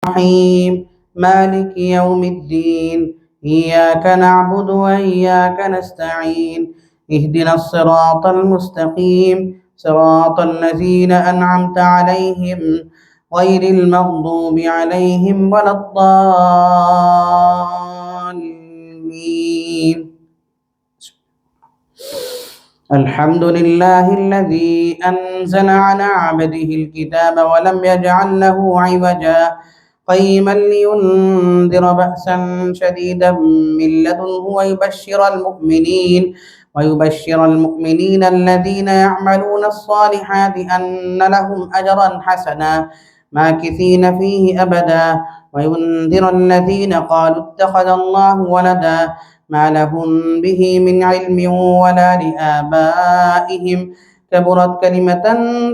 الرحيم مالك يوم الدين إياك نعبد وإياك نستعين اهدنا الصراط المستقيم صراط الذين أنعمت عليهم غير المغضوب عليهم ولا الضالين. الحمد لله الذي أنزل على عبده الكتاب ولم يجعل له عوجا قيما لينذر بأسا شديدا من لدنه ويبشر المؤمنين الذين يعملون الصالحات أن لهم أجرا حسنا ماكثين فيه أبدا وينذر الذين قالوا اتخذ الله ولدا ما لهم به من علم ولا لآبائهم كبرت كلمة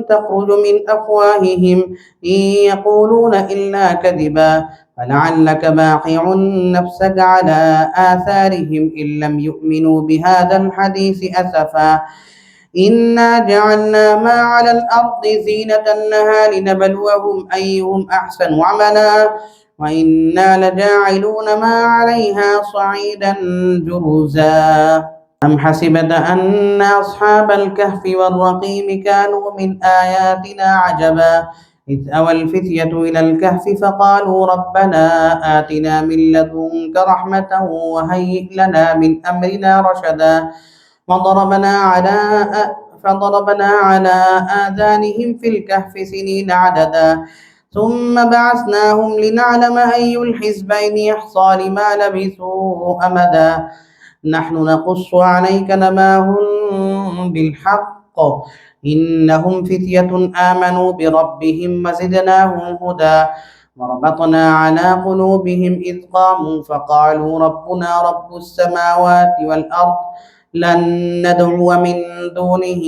تخرج من أفواههم إن يقولون إلا كذبا فلعلك باقع نفسك على آثارهم إن لم يؤمنوا بهذا الحديث أسفا إنا جعلنا ما على الأرض زينة لها لنبلوهم أيهم أحسن عملا وإنا لجاعلون ما عليها صعيدا جرزا أم حسبت أن أصحاب الكهف والرقيم كانوا من آياتنا عجبا إذ أوى الفتية إلى الكهف فقالوا ربنا آتنا من لدنك رحمة وهيئ لنا من أمرنا رشدا فضربنا على آذانهم في الكهف سنين عددا ثم بعثناهم لنعلم أي الحزبين يحصى لما لبثوا أمدا نحن نقص عليك نباهم بالحق إنهم فتية آمنوا بربهم وزدناهم هدى وربطنا على قلوبهم إذ قاموا فقالوا ربنا رب السماوات والأرض لن ندعو من دونه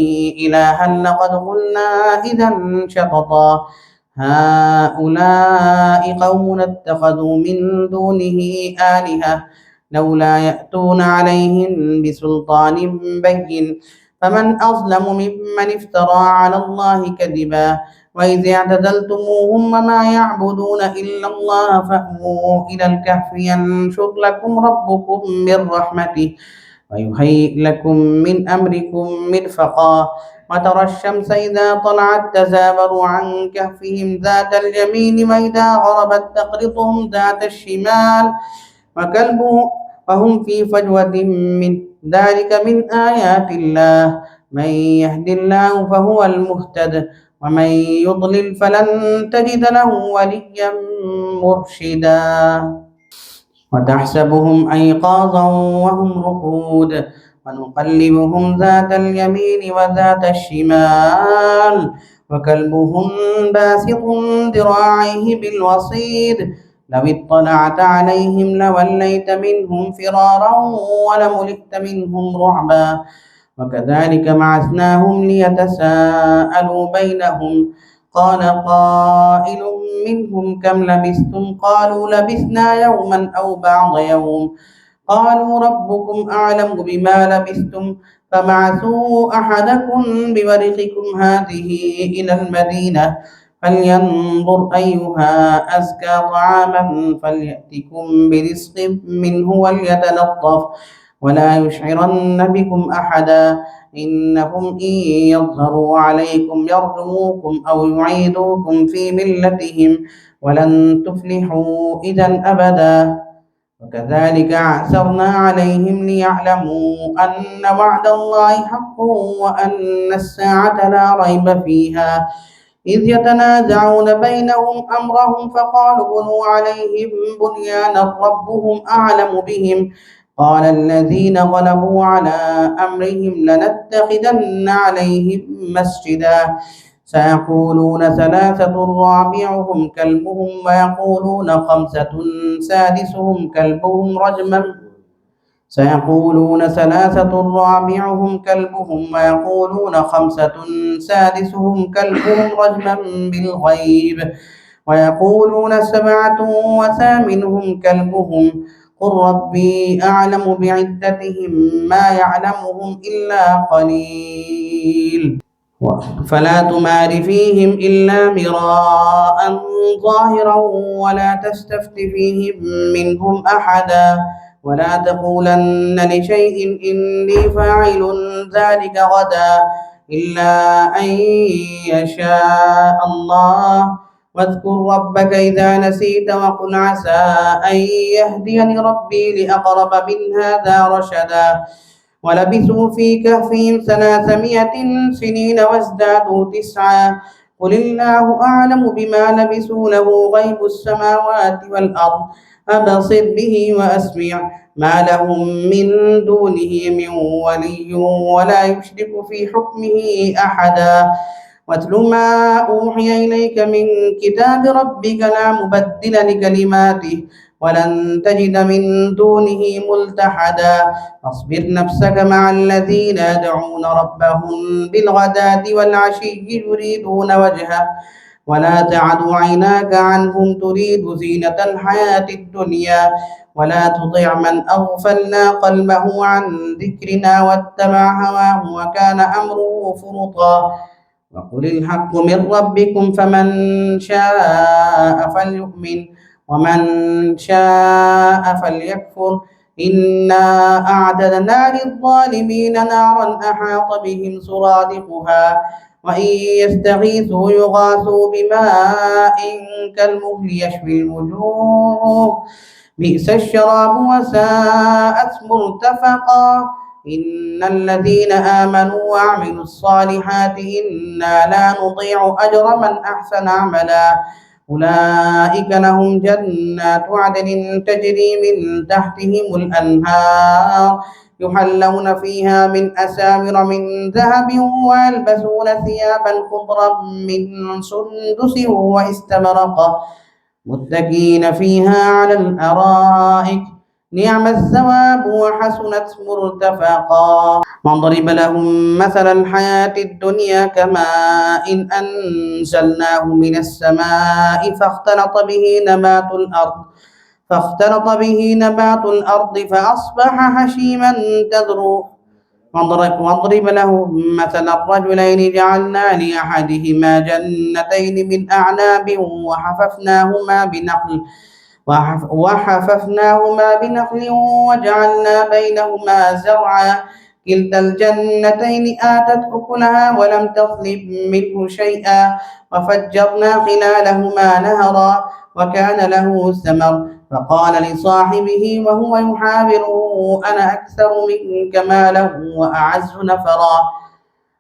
إلها لقد قلنا إذا شططا هؤلاء قوم اتخذوا من دونه آلهة لولا يأتون عليهم بسلطان بين فمن أظلم ممن افترى على الله كذبا وإذ اعتزلتموهم وما يعبدون إلا الله فأووا إلى الكهف ينشر لكم ربكم من رحمته ويهيئ لكم من أمركم مرفقا وترى الشمس إذا طلعت تزاور عن كهفهم ذات اليمين وإذا غربت تقرضهم ذات الشمال وهم في فجوة من ذلك من آيات الله من يهد الله فهو المهتد ومن يضلل فلن تجد له وليا مرشدا وتحسبهم أيقاظا وهم رقود ونقلبهم ذات اليمين وذات الشمال وكلبهم باسط ذراعيه بالوصيد لو اطلعت عليهم لوليت منهم فرارا ولملئت منهم رعبا وكذلك بعثناهم ليتساءلوا بينهم قال قائل منهم كم لبثتم قالوا لبثنا يوما أو بعض يوم قالوا ربكم أعلم بما لبثتم فابعثوا أحدكم بورقكم هذه إلى المدينة فلينظر أيها أزكى طعاما فليأتكم برزق منه وليتلطف ولا يشعرن بكم أحدا إنهم إن يظهروا عليكم يرجموكم أو يعيدوكم في ملتهم ولن تفلحوا إذا أبدا وكذلك أعثرنا عليهم ليعلموا أن وعد الله حق وأن الساعة لا ريب فيها إذ يتنازعون بينهم أمرهم فقالوا بنوا عليهم بنيانا ربهم أعلم بهم قال الذين غلبوا على أمرهم لنتخذن عليهم مسجدا سيقولون ثلاثة رابعهم كلبهم ويقولون خمسة سادسهم كلبهم رجما سيقولون ثلاثة رابعهم كلبهم ويقولون خمسة سادسهم كلبهم رجما بالغيب ويقولون سبعة وثامنهم كلبهم قل ربي أعلم بعدتهم ما يعلمهم إلا قليل فلا تمار فيهم إلا مراء ظاهرا ولا تستفت فيهم منهم أحدا ولا تقولن لشيء إني فاعل ذلك غدا إلا أن يشاء الله واذكر ربك إذا نسيت وقل عسى أن يهديني ربي لأقرب من هذا رشدا ولبثوا في كهفهم 300 سنين وازدادوا تسعا قل الله أعلم بما لبثوا له غيب السماوات والأرض أبصر به وأسمع ما لهم من دونه من ولي ولا يشرك في حكمه أحدا واتل ما أوحي إليك من كتاب ربك لا مبدل لكلماته ولن تجد من دونه ملتحدا فاصبر نفسك مع الذين يدعون ربهم بالغداة والعشي يريدون وجهه ولا تعد عيناك عنهم تريد زينة الحياة الدنيا ولا تطع من أغفلنا قلبه عن ذكرنا واتبع هواه وكان أمره فرطا وقل الحق من ربكم فمن شاء فليؤمن ومن شاء فليكفر إنا أعتدنا للظالمين نارا أحاط بهم سرادقها وإن يستغيثوا يغاثوا بماء كالمهل يشوي الوجوه بئس الشراب وساءت مرتفقا إن الذين آمنوا وعملوا الصالحات إنا لا نضيع أجر من أحسن عملا أولئك لهم جنات عدن تجري من تحتهم الأنهار يحلون فيها من أساور من ذهب ويلبسون ثيابا خضرا من سندس واستبرق متكئين فيها على الأرائك نعم الثواب وحسنت مرتفقا وضرب لهم مثل الحياة الدنيا كماء إن أنزلناه من السماء فاختلط به نبات الأرض فأصبح هشيما تذروه واضرب له مثل الرجلين جعلنا لأحدهما جنتين من أعناب وحففناهما بنخل وجعلنا بينهما زرعا كلتا الجنتين آتت أكلها ولم تظلم منه شيئا وفجرنا خلالهما نهرا وكان له ثمر فقال لصاحبه وهو يحاوره أنا أكثر منك مالا وأعز نفرا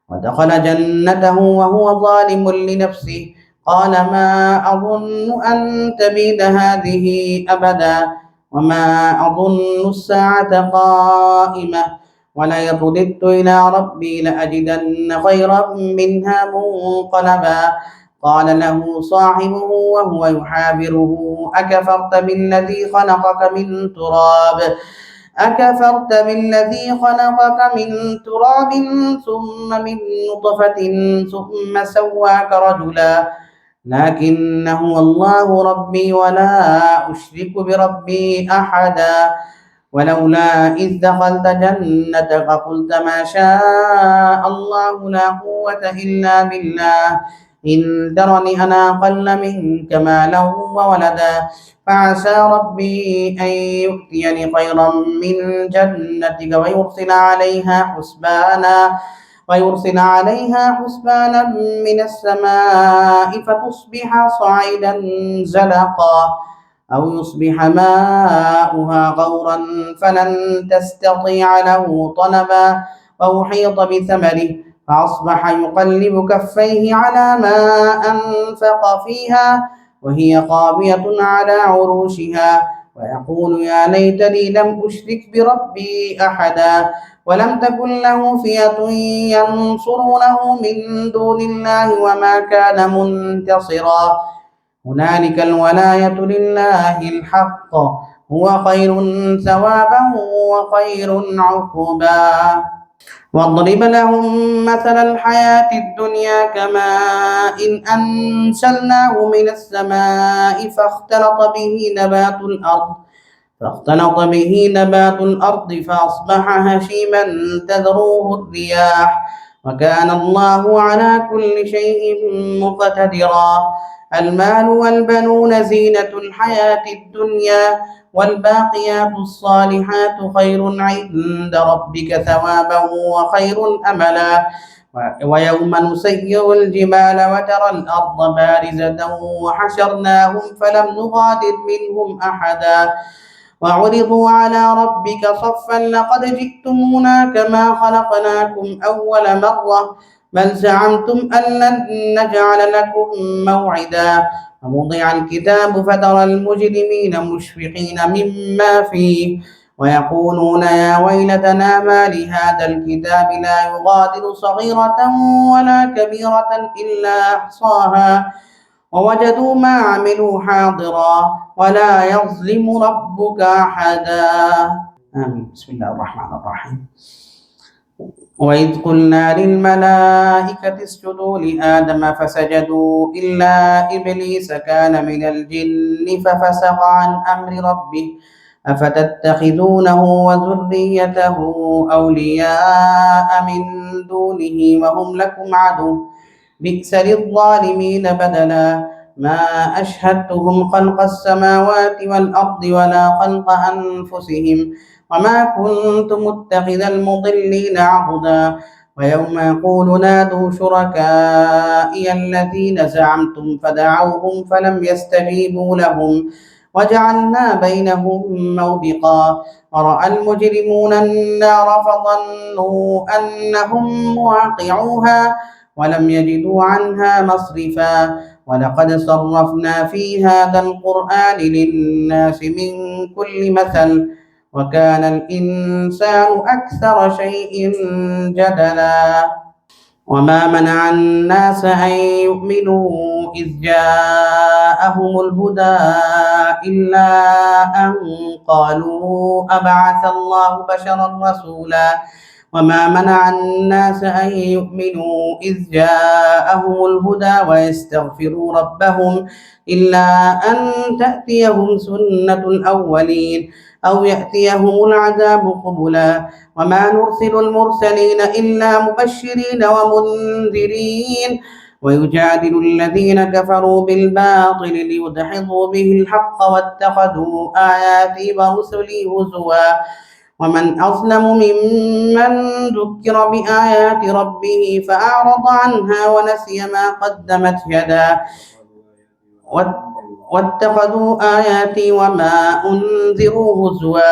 ودخل جنته وهو ظالم لنفسه قال ما أظن أن تبيد هذه أبدا وما أظن الساعة قائمة ولئن رددت إلى ربي لأجدن خيرا منها منقلبا قال له صاحبه وهو يحاوره أكفرت بالذي خلقك من تراب ثم من نطفة ثم سواك رجلا لكنه الله ربي ولا أشرك بربي أحدا ولولا إذ دخلت جنتك قلت ما شاء الله لا قوة إلا بالله إن ترني أنا أقل منك مالا وولدا فعسى ربي أن يؤتيني خيرا من جنتك ويرسل عليها حسبانا من السماء فتصبح صعيدا زلقا أو يصبح ماؤها غورا فلن تستطيع له طلبا وأحيط بثمره فأصبح يقلب كفيه على ما أنفق فيها وهي خاوية على عروشها ويقول يا ليتني لم أشرك بربي أحدا ولم تكن له فئة ينصرونه من دون الله وما كان منتصرا هنالك الولاية لله الحق هو خير ثوابا وخير عقبا واضرب لهم مثل الحياة الدنيا كماء إن أنزلناه من السماء فاختلط به نبات الأرض فأصبح هشيما تذروه الرياح وكان الله على كل شيء مقتدرا. المال والبنون زينة الحياة الدنيا، والباقيات الصالحات خير عند ربك ثوابا وخير أملا. ويوم نسير الجبال وترى الأرض بارزة وحشرناهم فلم نغادر منهم أحدا وعرضوا على ربك صفا لقد جئتمونا كما خلقناكم أول مرة بل زعمتم أن لن نجعل لكم موعدا. ووضع الكتاب فترى المجرمين مشفقين مما فيه ويقولون يا ويلتنا ما لهذا الكتاب لا يغادر صغيرة ولا كبيرة إلا أحصاها ووجدوا ما عملوا حاضرا ولا يظلم ربك أحدا. آمين. بسم الله الرحمن الرحيم. وإذ قلنا للملائكة اسجدوا لآدم فسجدوا إلا إبليس كان من الجن ففسق عن أمر ربه أفتتخذونه وذريته أولياء من دونه وهم لكم عدو بئس للظالمين بدلا. ما أشهدتهم خلق السماوات والأرض ولا خلق أنفسهم وما كنت متخذ المضلين عضدا. ويوم يقول نادوا شركائي الذين زعمتم فدعوهم فلم يستجيبوا لهم وجعلنا بينهم موبقا. ورأى المجرمون النار فظنوا أنهم مواقعوها ولم يجدوا عنها مصرفا. ولقد صرفنا في هذا القرآن للناس من كل مثل وكان الإنسان أكثر شيء جدلا. وما منع الناس أن يؤمنوا إذ جاءهم الهدى إلا أن قالوا أبعث الله بشرا رسولا. وما منع الناس أن يؤمنوا إذ جاءهم الهدى ويستغفروا ربهم إلا أن تأتيهم سنة الأولين أو يأتيهم العذاب قبلا. وما نرسل المرسلين إلا مبشرين ومنذرين ويجادل الذين كفروا بالباطل ليدحضوا به الحق واتخذوا آياتي ورسلي هزوا. ومن أظلم ممن ذكر بآيات ربه فأعرض عنها ونسي ما قدمت يداه واتخذوا آياتي وما أنذروا هزوا.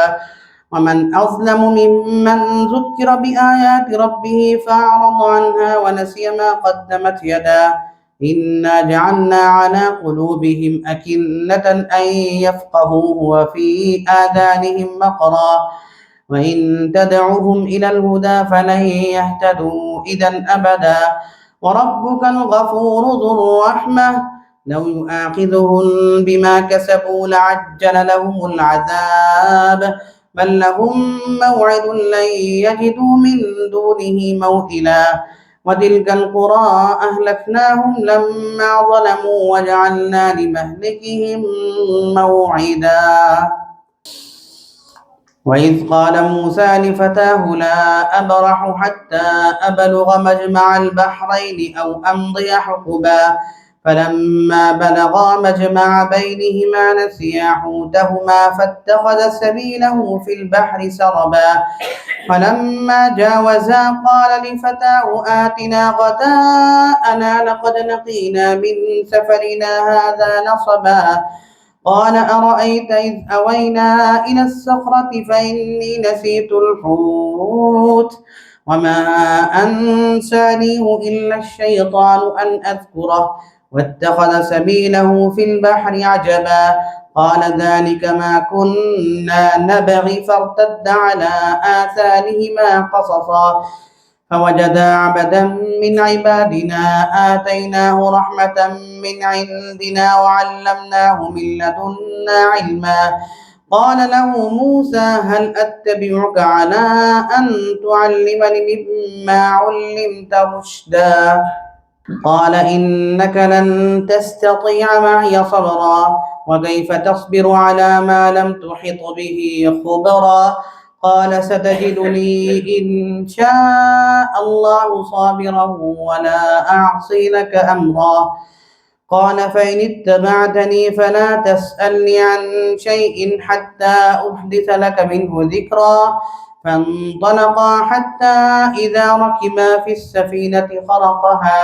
ومن أظلم ممن ذكر بآيات ربه فأعرض عنها ونسي ما قدمت يداه إنا جعلنا على قلوبهم أكنة أن يفقهوه وفي آذانهم وقرا وإن تدعوهم إلى الهدى فلن يهتدوا إذا أبدا. وربك الغفور ذو الرحمة لو يؤاخذهم بما كسبوا لعجل لهم العذاب بل لهم موعد لن يجدوا من دونه موئلا. وتلك القرى أهلكناهم لما ظلموا وجعلنا لمهلكهم موعدا. وإذ قال موسى لفتاه لا أبرح حتى أبلغ مجمع البحرين أو أمضي حقبا فلما بلغا مجمع بينهما نسيا حوتهما فاتخذ سبيله في البحر سربا. فلما جاوزا قال لفتاه آتنا غداءنا لقد لقينا من سفرنا هذا نصبا. قال أرأيت إذ أوينا إلى الصخرة فإني نسيت الحوت وما أنسانيه إلا الشيطان أن أذكره واتخذ سبيله في البحر عجبا. قال ذلك ما كنا نبغي فارتد على آثارهما قصصا فوجدا عبدا من عبادنا آتيناه رحمة من عندنا وعلمناه من لدنا علما. قال له موسى هل أتبعك على أن تعلمني مما علمت رشدا قال إنك لن تستطيع معي صبرا وكيف تصبر على ما لم تحط به خبرا. قال ستجدني إن شاء الله صابرا ولا أعصي لك أمرا. قال فإن اتبعتني فلا تسألني عن شيء حتى أحدث لك منه ذكرا. فانطلقا حتى إذا ركبا في السفينة خرقها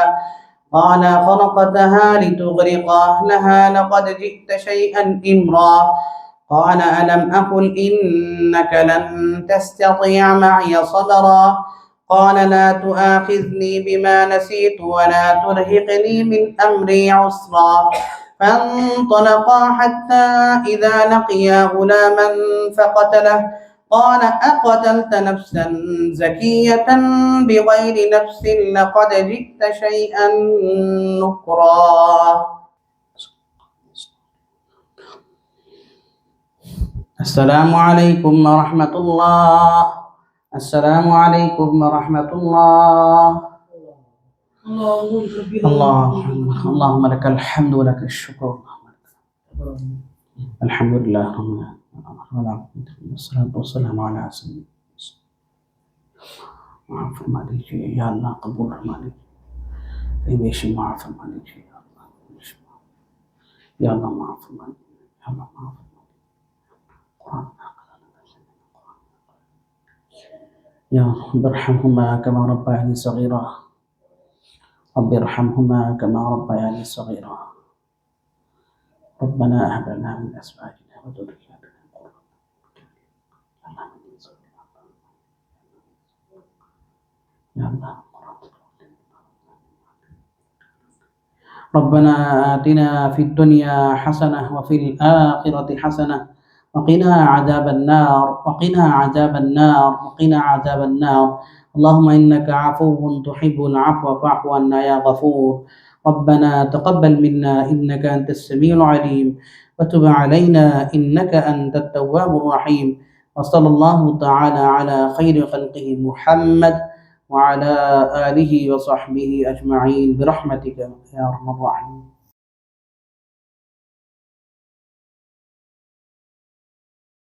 قال خرقتها لتغرق أهلها لقد جئت شيئا إمرا. قال ألم أقل إنك لن تستطيع معي صبرا. قال لا تؤاخذني بما نسيت ولا ترهقني من أمري عسرا. فانطلقا حتى إذا لقيا غلاما فقتله قال أقتلت نفسا زكية بغير نفس لقد جئت شيئا نكرا. السلام عليكم ورحمة الله. السلام عليكم ورحمة الله. اللهم لك الحمد ولك الشكر. الحمد لله رب العالمين والصلاة والسلام على سيدنا maaf farmanici ya Allah, kabul farmanici rebeshi maaf farmanici ya Allah, ya Allah maaf farmanici ya Allah maaf Quran ya Rabbi irhamhuma kama rabbayani saghira. Rabbi irhamhuma kama rabbayani saghira. Rabbana hab lana min azwajina wa dhurriyyatina يا الله. ربنا آتنا في الدنيا حسنة وفي الآخرة حسنة وقنا عذاب النار وقنا عذاب النار وقنا عذاب النار. اللهم إنك عفو تحب العفو فاعف عنا يا غفور. ربنا تقبل منا إنك أنت السميع العليم وتب علينا إنك أنت التواب الرحيم. وصلى الله تعالى على خير خلقه محمد وعلى آله وصحبه أجمعين برحمتك يا أرحم الراحمين.